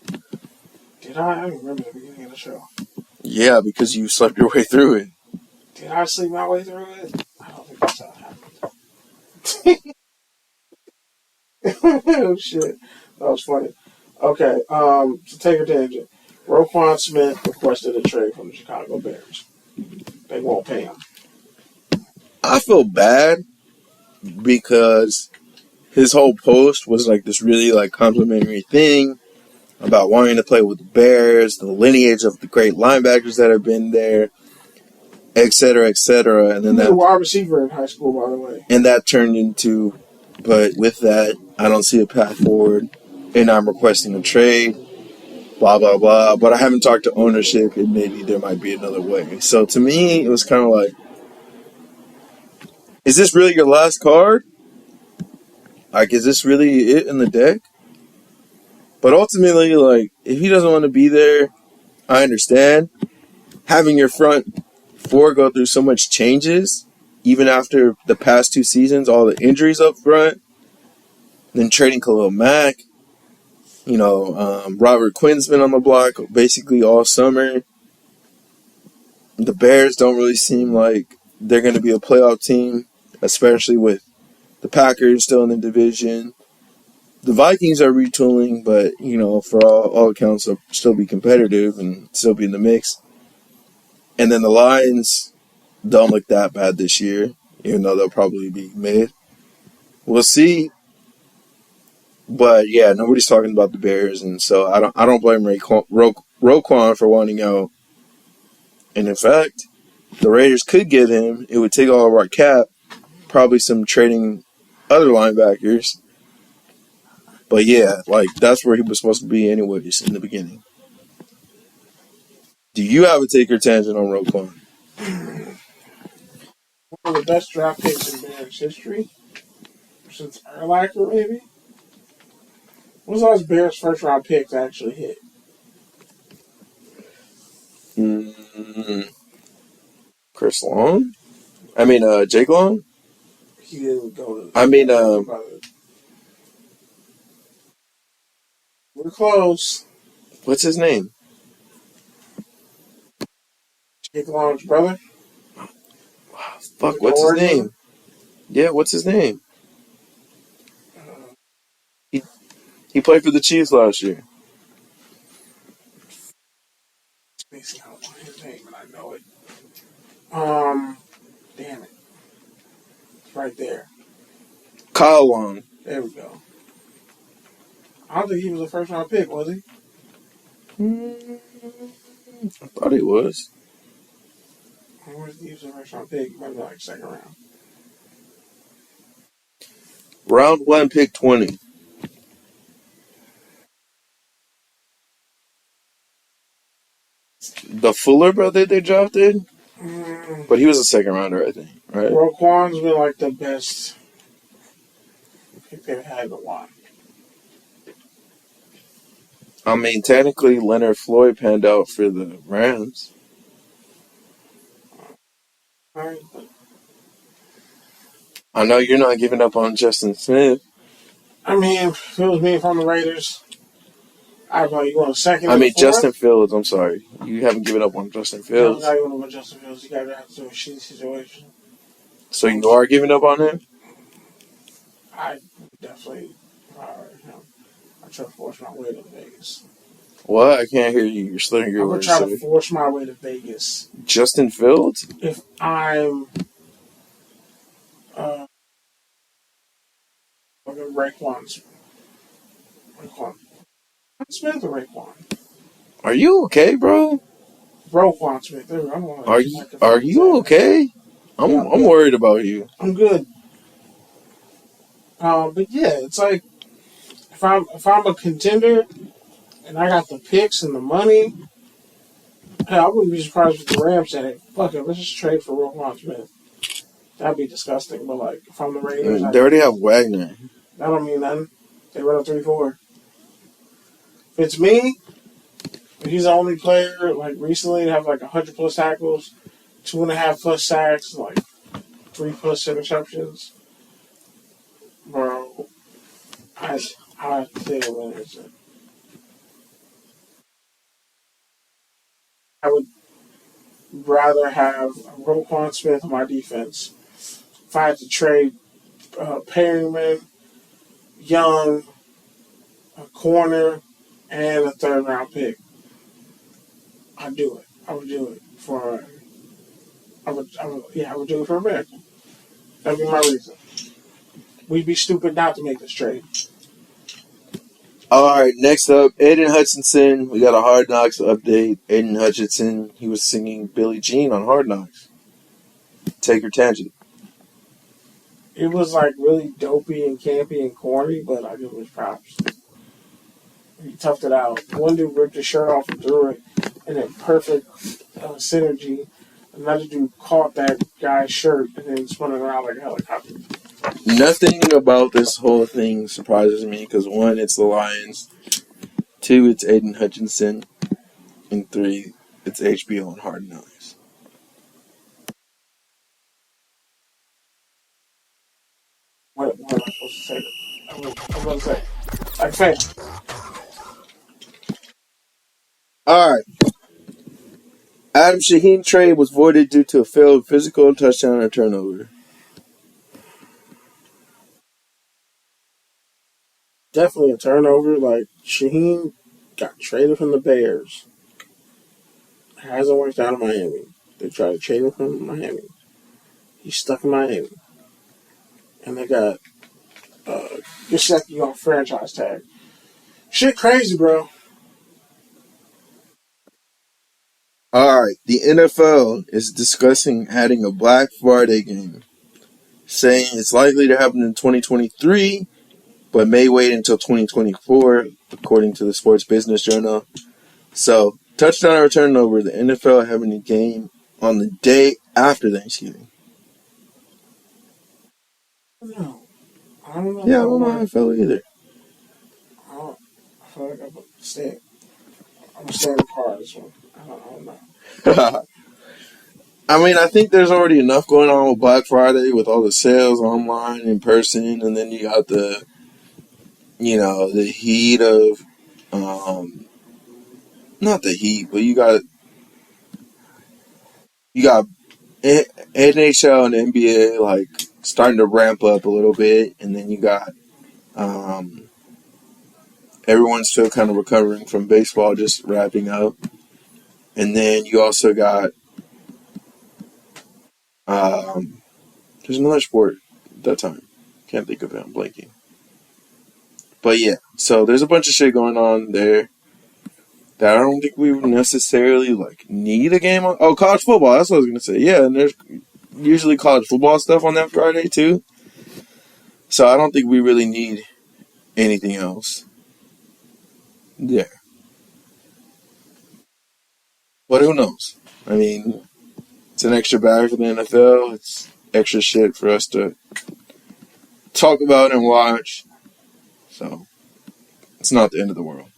Speaker 3: Did I? I don't remember the beginning of the show.
Speaker 2: Yeah, because you slept your way through it.
Speaker 3: Did I sleep my way through it? I don't think that's how it happened. Oh, shit. That was funny. Okay, so take a tangent. Roquan Smith requested a trade from the Chicago Bears. They won't pay him.
Speaker 2: I feel bad because his whole post was like this really like complimentary thing about wanting to play with the Bears, the lineage of the great linebackers that have been there, et cetera, et cetera. And then
Speaker 3: he was a wide receiver in high school, by the way.
Speaker 2: And that turned into, but with that, I don't see a path forward, and I'm requesting a trade, blah, blah, blah. But I haven't talked to ownership, and maybe there might be another way. So to me, it was kind of like, is this really your last card? Like, is this really it in the deck? But ultimately, like, if he doesn't want to be there, I understand. Having your front four go through so much changes, even after the past 2 seasons, all the injuries up front, then trading Khalil Mack, Robert Quinn's been on the block basically all summer. The Bears don't really seem like they're going to be a playoff team, especially with the Packers still in the division. The Vikings are retooling, but, for all accounts, they'll still be competitive and still be in the mix. And then the Lions don't look that bad this year, even though they'll probably be mid. We'll see. But, yeah, nobody's talking about the Bears, and so I don't blame Roquan for wanting out. And, in fact, the Raiders could get him. It would take all of our cap, probably some trading other linebackers. But, yeah, that's where he was supposed to be anyways in the beginning. Do you have a taker tangent on Roquan?
Speaker 3: One of the best draft picks in Bears history. Since Urlacher, maybe? When was the last Bears first-round pick to actually hit?
Speaker 2: Chris Long? Jake Long?
Speaker 3: He didn't go to... We're close.
Speaker 2: What's his name?
Speaker 3: Jake Long's brother.
Speaker 2: Fuck, what's his name? Yeah, what's his name? He played for the Chiefs last year.
Speaker 3: Spacing out on his name, and I know it. Damn it. It's right there.
Speaker 2: Kyle Long.
Speaker 3: There we go. I don't think he was a first-round pick, was he?
Speaker 2: I thought he was.
Speaker 3: He was a first-round pick. He might be like second round.
Speaker 2: Round 1, pick 20. The Fuller brother they drafted? But he was a second rounder, I think, right?
Speaker 3: Roquan's been like the best pick they've had in a while.
Speaker 2: Technically, Leonard Floyd panned out for the Rams.
Speaker 3: Right.
Speaker 2: I know you're not giving up on Justin Smith.
Speaker 3: If it was me from the Raiders, I'd probably go a second.
Speaker 2: Justin Fields, I'm sorry. You haven't given up on Justin Fields.
Speaker 3: No, I'm not giving up on Justin Fields. You got to have to do a shitty situation.
Speaker 2: So you are giving up on him?
Speaker 3: I definitely, I try to force my way to Vegas.
Speaker 2: What? I can't hear you. You're slurring your words.
Speaker 3: I'm going to try to force my way to Vegas.
Speaker 2: Justin Fields?
Speaker 3: If I'm I'll go Raekwon. Raekwon Smith or Raekwon?
Speaker 2: Are you okay, bro?
Speaker 3: Roquan Smith. I don't want
Speaker 2: Are
Speaker 3: to
Speaker 2: you
Speaker 3: smack the
Speaker 2: are
Speaker 3: fucking
Speaker 2: you
Speaker 3: ass.
Speaker 2: okay?
Speaker 3: Yeah,
Speaker 2: I'm
Speaker 3: I'm
Speaker 2: I'm
Speaker 3: good.
Speaker 2: worried about you.
Speaker 3: I'm good. But yeah, it's like if I'm a contender and I got the picks and the money, hell, I wouldn't be surprised if the Rams said, "Hey, fuck it, let's just trade for Roquan Smith." That'd be disgusting. But like, if I'm the Raiders,
Speaker 2: They already have Wagner.
Speaker 3: that don't mean nothing. They run a 3-4. If it's me, if he's the only player like recently to have like 100+ tackles, 2.5+ sacks, like 3+ interceptions, bro, I I think I'm gonna. I would rather have Roquan Smith on my defense. If I had to trade Perryman, Young, a corner, and a third round pick, I'd do it. I would do it for. I would do it for America. That'd be my reason. We'd be stupid not to make this trade.
Speaker 2: All right, next up, Aiden Hutchinson. We got a Hard Knocks update. Aiden Hutchinson, he was singing Billie Jean on Hard Knocks. Take your tangent.
Speaker 3: It was like really dopey and campy and corny, but I give him his props. He toughed it out. One dude ripped his shirt off and threw it, and in perfect synergy. Another dude caught that guy's shirt and then spun it around like a helicopter.
Speaker 2: Nothing about this whole thing surprises me because one, it's the Lions. Two, it's Aiden Hutchinson. And three, it's HBO on Hard Knocks.
Speaker 3: What am I supposed to say? I'm going to say, like, fam,
Speaker 2: All right. Adam Shaheen trade was voided due to a failed physical touchdown or turnover.
Speaker 3: definitely a turnover. Like, Shaheen got traded from the Bears. Hasn't worked out in Miami. They tried to trade him from Miami. He's stuck in Miami. And they got Gesicki on franchise tag. Shit crazy, bro.
Speaker 2: All right. The NFL is discussing adding a Black Friday game, saying it's likely to happen in 2023, but may wait until 2024, according to the Sports Business Journal. So, touchdown or turnover, the NFL having a game on the day after Thanksgiving.
Speaker 3: No. I don't know if
Speaker 2: Yeah, I
Speaker 3: I
Speaker 2: don't know how I
Speaker 3: want.
Speaker 2: felt either.
Speaker 3: I feel like I'm going to stay. I'm going to stay in the car this one. I don't know.
Speaker 2: I mean, I think there's already enough going on with Black Friday with all the sales online, in person, and then you got the heat of, not the heat, but you got NHL and NBA like starting to ramp up a little bit, and then you got um, everyone's still kind of recovering from baseball, just wrapping up, and then you also got there's another sport at that time. Can't think of it. I'm blanking. But yeah, so there's a bunch of shit going on there that I don't think we necessarily like need a game on. Oh, college football. That's what I was gonna say. Yeah, and there's usually college football stuff on that Friday too. So I don't think we really need anything else there. But who knows? I mean, it's an extra bag for the NFL. It's extra shit for us to talk about and watch. So it's not the end of the world.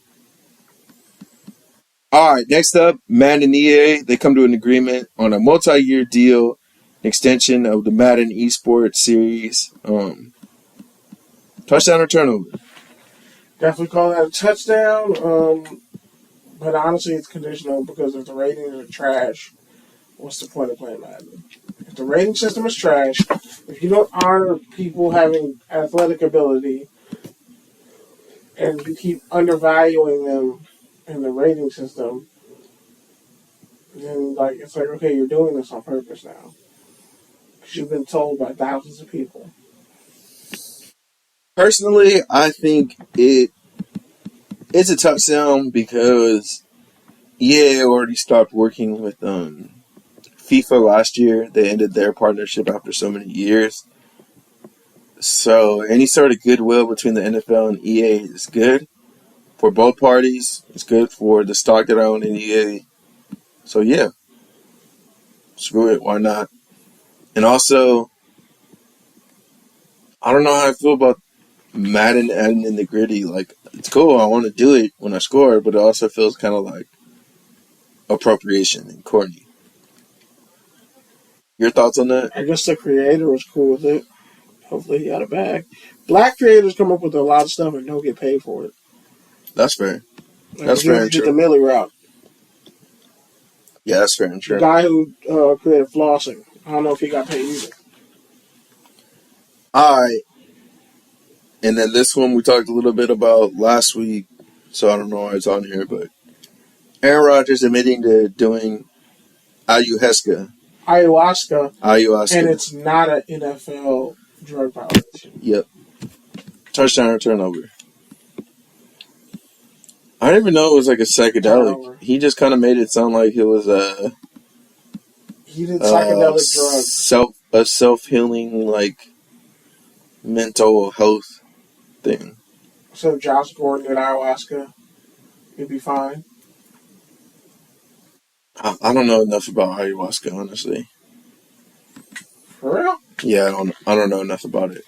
Speaker 2: All right, next up, Madden and EA. They come to an agreement on a multi-year deal, extension of the Madden Esports series. Touchdown or turnover?
Speaker 3: Definitely call that a touchdown. But honestly, it's conditional because if the ratings are trash, what's the point of playing Madden? If the rating system is trash, if you don't honor people having athletic ability, and you keep undervaluing them in the rating system, then like it's like okay, you're doing this on purpose now because you've been told by thousands of people.
Speaker 2: Personally, I think it's a touchdown because EA already stopped working with FIFA last year. They ended their partnership after so many years. So any sort of goodwill between the NFL and EA is good for both parties. It's good for the stock that I own in EA. So yeah, screw it. Why not? And also, I don't know how I feel about Madden adding in the gritty. Like, it's cool. I want to do it when I score, but it also feels kind of like appropriation and corny. Your thoughts on that?
Speaker 3: I guess the creator was cool with it. Hopefully he got it back. Black creators come up with a lot of stuff and don't get paid for it.
Speaker 2: That's fair.
Speaker 3: Like
Speaker 2: That's
Speaker 3: he
Speaker 2: fair and
Speaker 3: did the
Speaker 2: true.
Speaker 3: Millie route.
Speaker 2: Yeah, that's fair and
Speaker 3: The
Speaker 2: true.
Speaker 3: guy who created flossing. I don't know if he got paid either.
Speaker 2: All right. And then this one we talked a little bit about last week, so I don't know why it's on here, but Aaron Rodgers admitting to doing ayahuasca. And
Speaker 3: it's not an NFL drug violation.
Speaker 2: Yep. Touchdown or turnover. I didn't even know it was like a psychedelic.
Speaker 3: Turnover.
Speaker 2: He just kind of made it sound like it was
Speaker 3: He did psychedelic drugs.
Speaker 2: A self-healing, like, mental health thing.
Speaker 3: So if Josh Gordon did ayahuasca, he'd be fine.
Speaker 2: I don't know enough about ayahuasca, honestly.
Speaker 3: For real?
Speaker 2: Yeah, I don't know enough about it.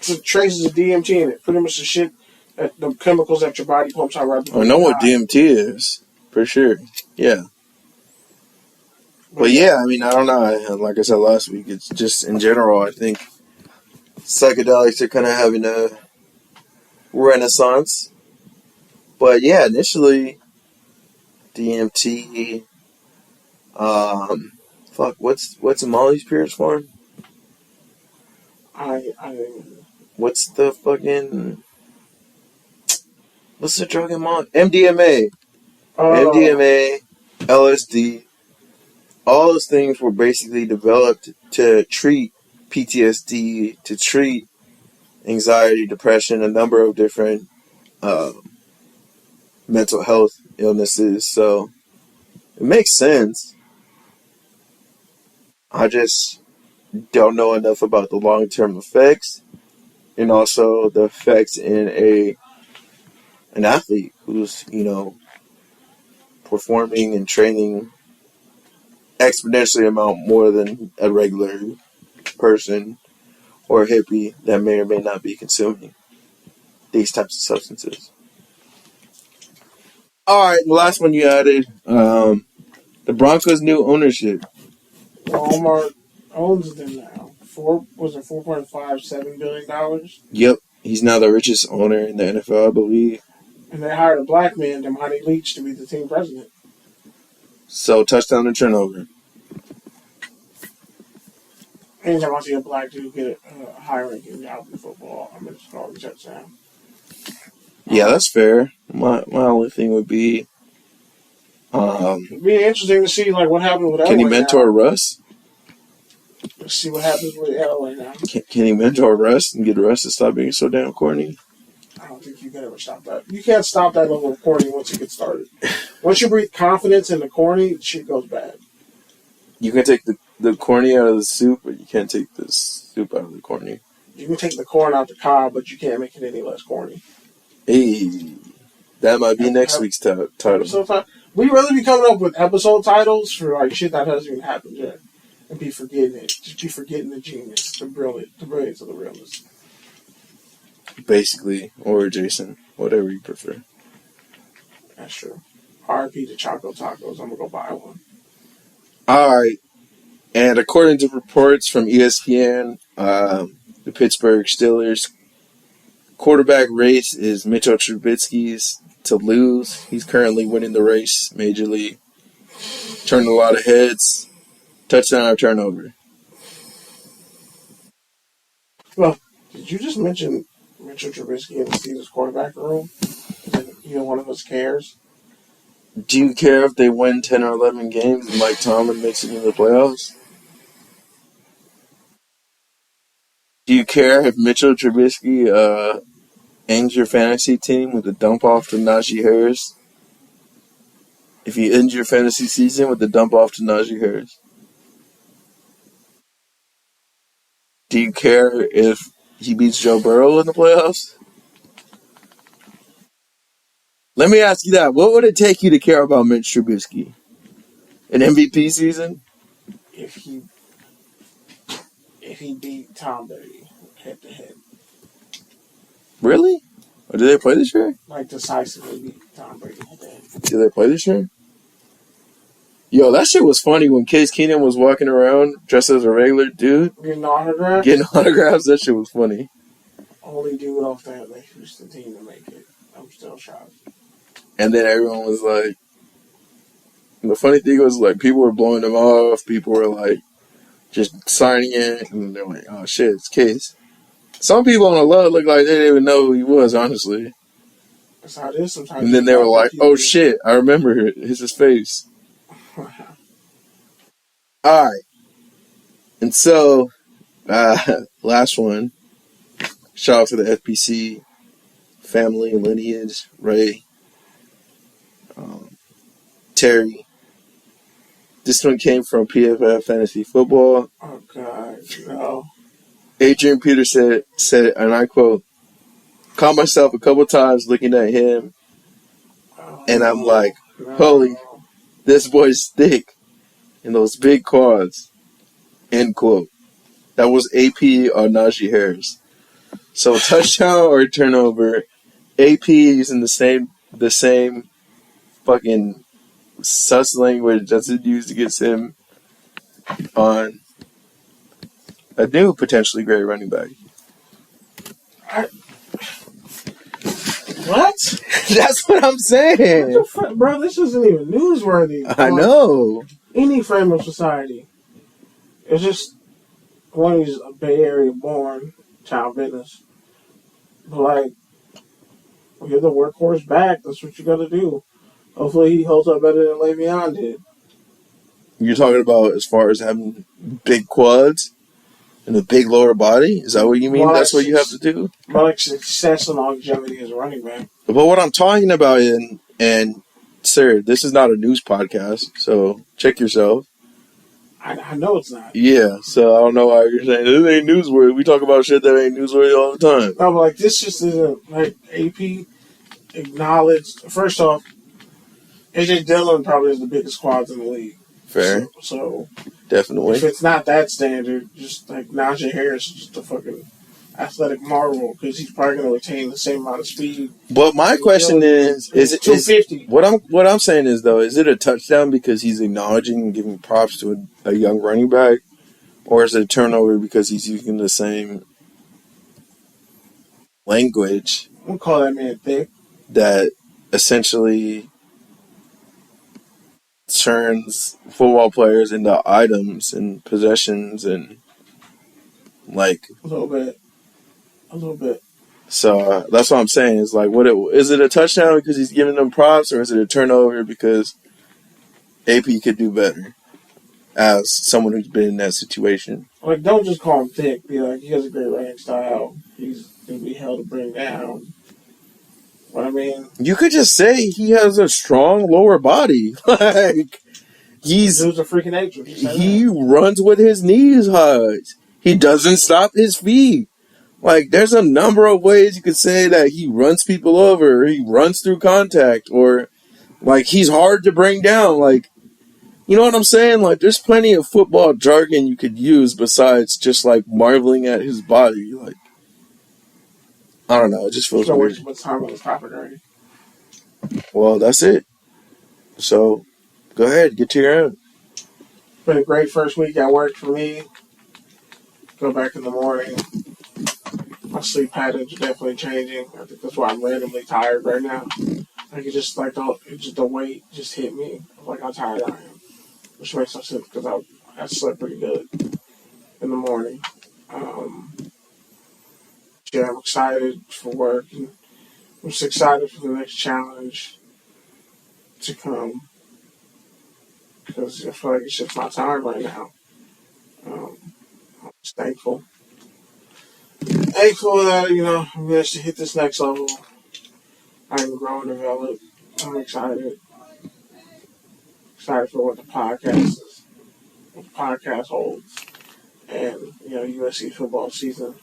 Speaker 3: It traces of DMT in it. Pretty much the shit, the chemicals that your body pumps out right before
Speaker 2: I know
Speaker 3: you
Speaker 2: what
Speaker 3: die.
Speaker 2: DMT is, for sure. Yeah. But yeah, I mean, I don't know. Like I said last week, it's just in general, I think psychedelics are kind of having a renaissance. But yeah, initially, DMT, what's Molly's Pierce form? What's the drug in Molly? MDMA. MDMA, LSD, all those things were basically developed to treat PTSD, to treat anxiety, depression, a number of different mental health illnesses. So it makes sense. I just don't know enough about the long-term effects and also the effects in an athlete who's, performing and training exponentially amount more than a regular person or a hippie that may or may not be consuming these types of substances. All right, the last one you added, the Broncos' new ownership.
Speaker 3: Walmart owns them now. $4.57 billion?
Speaker 2: Yep, he's now the richest owner in the NFL, I believe.
Speaker 3: And they hired a black man, Damani Leach, to be the team president.
Speaker 2: So, touchdown and turnover.
Speaker 3: Anytime I see a black dude get a high-ranking job in football, I'm just calling touchdown.
Speaker 2: Yeah, that's fair. My only thing would be,
Speaker 3: it'd be interesting to see what happens with Elway.
Speaker 2: Can he mentor Russ?
Speaker 3: Let's see what happens with Elway now.
Speaker 2: Can he mentor Russ and get Russ to stop being so damn corny?
Speaker 3: I don't think you can ever stop that. You can't stop that level of corny once it gets started. Once you breathe confidence in the corny, shit goes bad.
Speaker 2: You can take the corny out of the soup, but you can't take the soup out of the corny.
Speaker 3: You can take the corn out the cob, but you can't make it any less corny.
Speaker 2: Hey, that might be next week's title.
Speaker 3: We really be coming up with episode titles for shit that hasn't even happened yet, and be forgetting it. Just be forgetting the genius, the brilliance of the realness.
Speaker 2: Basically, or Jason, whatever you prefer.
Speaker 3: That's true. R.I.P. to Choco Tacos. I'm gonna go buy one.
Speaker 2: All right, and according to reports from ESPN, the Pittsburgh Steelers quarterback race is Mitchell Trubisky's to lose. He's currently winning the race majorly. Turned a lot of heads. Touchdown or turnover.
Speaker 3: Well, did you just mention Mitchell Trubisky in the Steelers quarterback room? And either one of us cares?
Speaker 2: Do you care if they win 10 or 11 games and Mike Tomlin makes it into the playoffs? Do you care if Mitchell Trubisky ends your fantasy team with a dump off to Najee Harris? If he ends your fantasy season with a dump off to Najee Harris? Do you care if he beats Joe Burrow in the playoffs? Let me ask you that. What would it take you to care about Mitch Trubisky? An MVP season?
Speaker 3: If he beat Tom Brady head to head.
Speaker 2: Really? Or did they play this year?
Speaker 3: Like decisively beat Tom Brady head to head.
Speaker 2: Did they play this year? Yo, that shit was funny when Case Keenum was walking around dressed as a regular dude.
Speaker 3: Getting autographs?
Speaker 2: Getting autographs, that shit was funny.
Speaker 3: Only dude off the Houston team to make it. I'm still shocked.
Speaker 2: And then everyone was like, the funny thing was like people were blowing him off, people were like just signing it, and they're like, oh shit, it's Case. Some people on the low looked like they didn't even know who he was, honestly.
Speaker 3: That's how it is sometimes.
Speaker 2: And then they were like, oh shit, I remember it. It's his face. Alright. And so, last one. Shout out to the FPC family, lineage, Ray, Terry. This one came from PFF Fantasy Football.
Speaker 3: Oh, God, no.
Speaker 2: Adrian Peterson said, and I quote, caught myself a couple times looking at him, and I'm like, holy, this boy's thick in those big quads, end quote. That was AP or Najee Harris. So touchdown or turnover, AP using the same fucking sus language that's used against him on a new potentially great running back.
Speaker 3: What?
Speaker 2: That's what I'm saying.
Speaker 3: Bro, this isn't even newsworthy.
Speaker 2: I know.
Speaker 3: Any frame of society. It's just one of these Bay Area born child business. But like, you're the workhorse back. That's what you got to do. Hopefully he holds up better than Le'Veon did.
Speaker 2: You're talking about as far as having big quads and a big lower body? Is that what you mean? That's what you have to do?
Speaker 3: More like success and longevity as a running back.
Speaker 2: But what I'm talking about, and sir, this is not a news podcast, so check yourself.
Speaker 3: I know it's not.
Speaker 2: Yeah, so I don't know why you're saying this ain't newsworthy. We talk about shit that ain't newsworthy all the time.
Speaker 3: No, but like this just isn't like AP acknowledged. First off, AJ Dillon probably is the biggest quads in the league.
Speaker 2: Fair.
Speaker 3: So
Speaker 2: definitely.
Speaker 3: If it's not that standard, just like Najee Harris is just a fucking athletic marvel because he's probably going to retain the same amount of speed.
Speaker 2: But my question is it
Speaker 3: 250?
Speaker 2: What I'm saying is though, is it a touchdown because he's acknowledging and giving props to a young running back, or is it a turnover because he's using the same language?
Speaker 3: We'll call that man thick.
Speaker 2: That essentially turns football players into items and possessions and like
Speaker 3: a little bit.
Speaker 2: So that's what I'm saying. Is like, is it a touchdown because he's giving them props, or is it a turnover because AP could do better as someone who's been in that situation?
Speaker 3: Like, don't just call him thick. Be like, he has a great running style. He's gonna be held to bring down. What I mean,
Speaker 2: you could just say he has a strong lower body. Like he's
Speaker 3: a freak of nature.
Speaker 2: He runs with his knees high. He doesn't stop his feet. Like, there's a number of ways you could say that he runs people over, or he runs through contact, or, like, he's hard to bring down. Like, you know what I'm saying? Like, there's plenty of football jargon you could use besides just, like, marveling at his body. Like, I don't know. It just feels weird.
Speaker 3: Too much time on this topic already.
Speaker 2: Well, that's it. So, go ahead. Get to your own.
Speaker 3: Been a great first week at work for me. Go back in the morning. My sleep patterns are definitely changing. I think that's why I'm randomly tired right now. Like it just like the weight just hit me. Like how tired I am, which makes no sense because I slept pretty good in the morning. Yeah, I'm excited for work. And I'm just excited for the next challenge to come because I feel like it's just my time right now. I'm just thankful. thankful that, I managed to hit this next level. I can grow and develop. I'm excited. Excited for what the podcast holds. And, USC football season.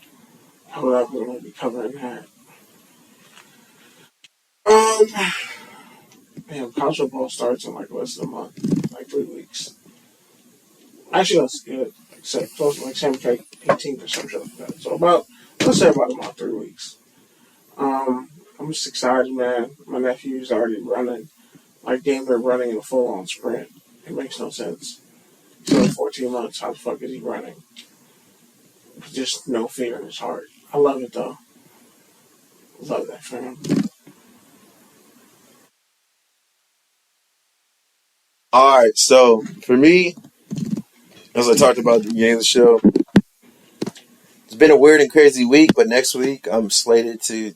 Speaker 3: Coming up, we're going to be covering that. College football starts in like less than a month, like 3 weeks. Actually, let's get it close to like 18th or something like that. So let's say about a month, 3 weeks. I'm just excited, man. My nephew's already running, like damn near running in a full-on sprint. It makes no sense. He's only 14 months. How the fuck is he running? With just no fear in his heart. I love it though. Love that for him.
Speaker 2: All right, so for me, as I talked about at the beginning of the show, it's been a weird and crazy week, but next week I'm slated to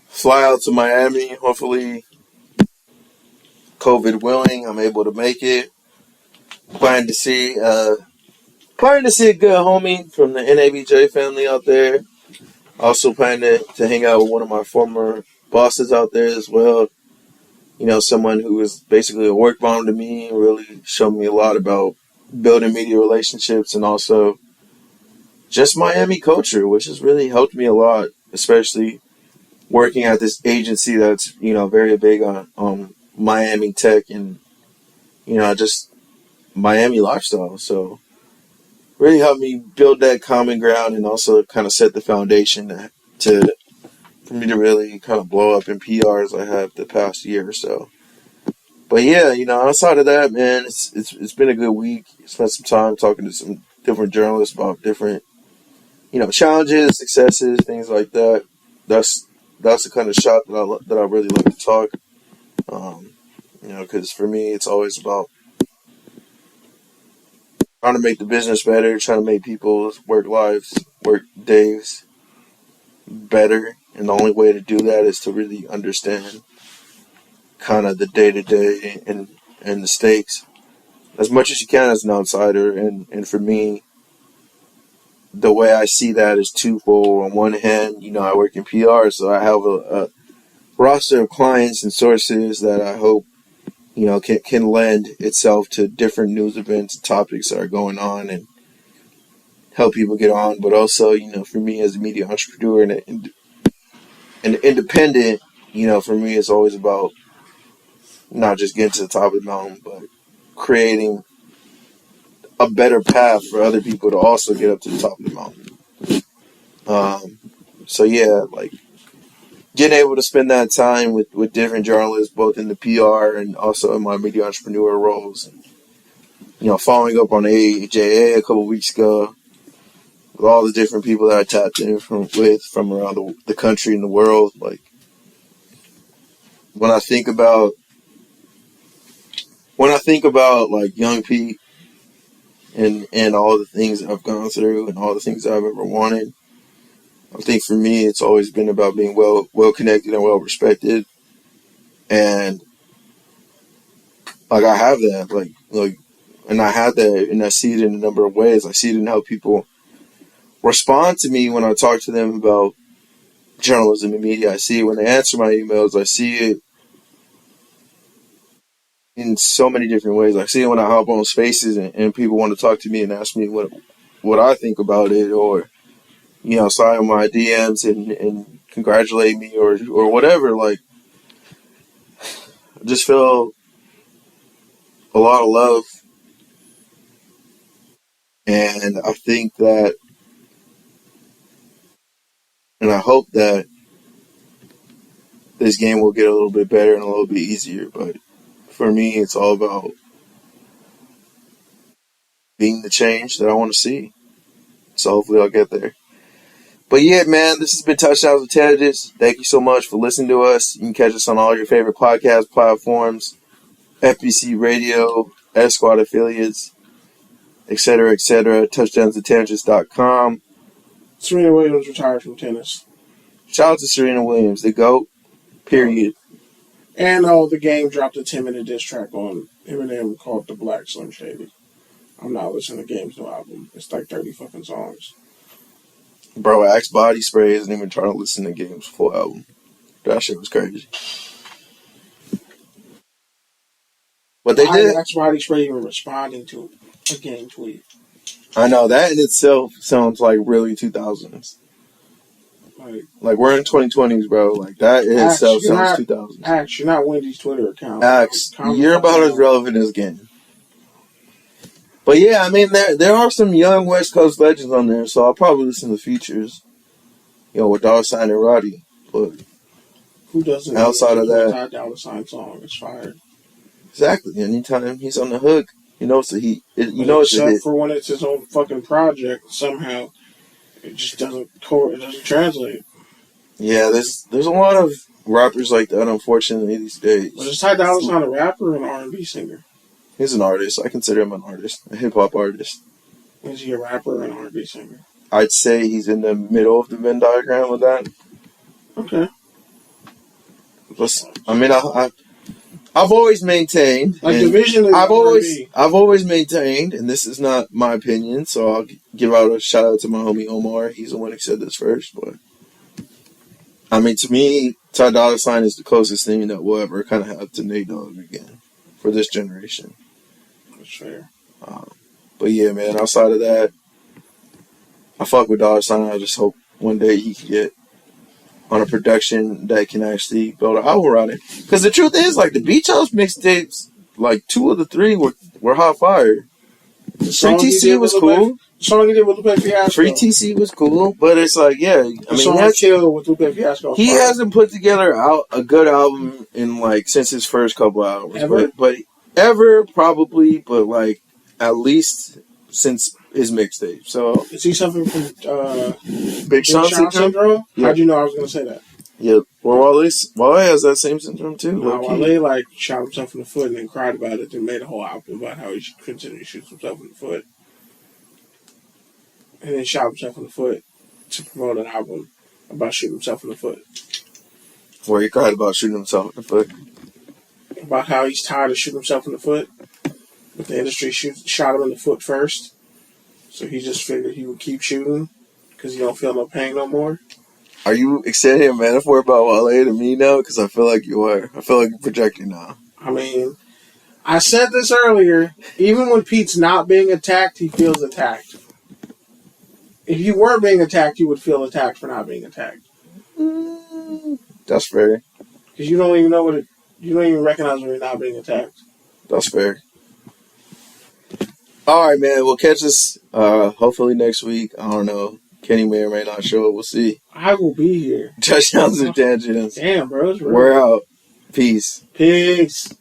Speaker 2: fly out to Miami. Hopefully, COVID willing, I'm able to make it. Planning to see a good homie from the NABJ family out there. Also planning to hang out with one of my former bosses out there as well. Someone who was basically a work mom to me, really showed me a lot about building media relationships and also just Miami culture, which has really helped me a lot, especially working at this agency that's, very big on Miami tech and, just Miami lifestyle. So really helped me build that common ground and also kind of set the foundation for me to really kind of blow up in PR as I have the past year or so. But yeah, outside of that, man, it's been a good week. Spent some time talking to some different journalists about different, challenges, successes, things like that. That's the kind of shot that I really like to talk. Because for me, it's always about trying to make the business better, trying to make people's work days better. And the only way to do that is to really understand kind of the day-to-day and the stakes as much as you can as an outsider. And for me, the way I see that is twofold. On one hand, I work in PR, so I have a roster of clients and sources that I hope, can lend itself to different news events and topics that are going on and help people get on. But also, for me as a media entrepreneur and an independent, for me it's always about not just getting to the top of the mountain, but creating a better path for other people to also get up to the top of the mountain. So yeah, like getting able to spend that time with different journalists, both in the PR and also in my media entrepreneur roles. And, following up on AJA a couple weeks ago, with all the different people that I tapped in from around the country and the world. Like when I think about like young Pete and all the things that I've gone through and all the things that I've ever wanted, I think for me it's always been about being well connected and well respected. And like I have that, like, and I had that, and I see it in a number of ways. I see it in how people respond to me when I talk to them about journalism and media. I see it when they answer my emails. I see it in so many different ways. I see it when I hop on spaces and people want to talk to me and ask me what I think about it, or slide in my DMs and congratulate me or whatever. Like, I just feel a lot of love. And I think that, and I hope that this game will get a little bit better and a little bit easier. But for me, it's all about being the change that I want to see. So hopefully I'll get there. But yeah, man, this has been Touchdowns with Tangents. Thank you so much for listening to us. You can catch us on all your favorite podcast platforms, FBC Radio, S Squad affiliates, etc., etc. Touchdownswithtangents.com.
Speaker 3: Serena Williams retired from tennis.
Speaker 2: Shout out to Serena Williams, the GOAT, period.
Speaker 3: And the game dropped a 10-minute diss track on Eminem called The Black Slim Shady. I'm not listening to Game's new album. It's like 30 fucking songs.
Speaker 2: Bro, Axe Body Spray isn't even trying to listen to Game's full album. That shit was crazy. But they did.
Speaker 3: Axe Body Spray even responding to a Game tweet.
Speaker 2: I know, that in itself sounds like really 2000s. Like we're in 2020s, bro. Like, that in itself sounds 2000s.
Speaker 3: Axe, you're not Wendy's Twitter account.
Speaker 2: Axe, you're about as relevant as Game. But yeah, I mean, there are some young West Coast legends on there, so I'll probably listen to features. You know, with $sign and Roddy. But
Speaker 3: who doesn't?
Speaker 2: Outside of that,
Speaker 3: $sign song is fired.
Speaker 2: Exactly. Anytime he's on the hook, you know it's a heat. It's a hit.
Speaker 3: Except for when it's his own fucking project, somehow it just doesn't translate.
Speaker 2: Yeah, there's a lot of rappers like that, unfortunately, these days.
Speaker 3: But is Ty Dolla $ign a rapper or an R&B singer?
Speaker 2: He's an artist. I consider him an artist, a hip hop artist.
Speaker 3: Is he a rapper or an R&B singer?
Speaker 2: I'd say he's in the middle of the Venn diagram with that.
Speaker 3: Okay.
Speaker 2: I mean, I've always maintained,
Speaker 3: like Division is
Speaker 2: I've always maintained, and this is not my opinion, so I'll give out a shout out to my homie Omar. He's the one who said this first, but I mean, to me, Ty Dolla $ign is the closest thing that we'll ever kind of have to Nate Dogg again for this generation.
Speaker 3: That's fair.
Speaker 2: But yeah, man, outside of that, I fuck with Dolla $ign. I just hope one day he can get on a production that can actually build an album around it. Because the truth is, like, the Beach House mixtapes, like, 2 of the 3 were hot fire. Free TC was cool.
Speaker 3: The song he did with Lupe Fiasco.
Speaker 2: Free TC was cool, but it's like, yeah. I mean,
Speaker 3: Chill with Lupe Fiasco.
Speaker 2: He hasn't put together a good album in, like, since his first couple albums.
Speaker 3: Ever?
Speaker 2: But ever, probably, but, like, at least since his mixtape. So,
Speaker 3: is he suffering from
Speaker 2: Big Sean syndrome?
Speaker 3: Yeah. How'd you know I was going to say that?
Speaker 2: Yeah. Well, Wale has that same syndrome too.
Speaker 3: Wale like shot himself in the foot and then cried about it, then made a whole album about how he should continue to shoot himself in the foot, and then shot himself in the foot to promote an album about shooting himself in the foot.
Speaker 2: Where he cried about shooting himself in the foot.
Speaker 3: About how he's tired of shooting himself in the foot, but the industry shot him in the foot first, so he just figured he would keep shooting because he don't feel no pain no more.
Speaker 2: Are you extending a metaphor about Wale to me now? Because I feel like you are. I feel like you're projecting now.
Speaker 3: I mean, I said this earlier. Even when Pete's not being attacked, he feels attacked. If you weren't being attacked, you would feel attacked for not being attacked.
Speaker 2: That's fair.
Speaker 3: Because you don't even know you don't even recognize when you're not being attacked.
Speaker 2: That's fair. All right, man. We'll catch us hopefully next week. I don't know. Kenny may or may not show up. We'll see.
Speaker 3: I will be here.
Speaker 2: Touchdowns and tangents.
Speaker 3: Damn, bro.
Speaker 2: We're out. Peace.
Speaker 3: Peace.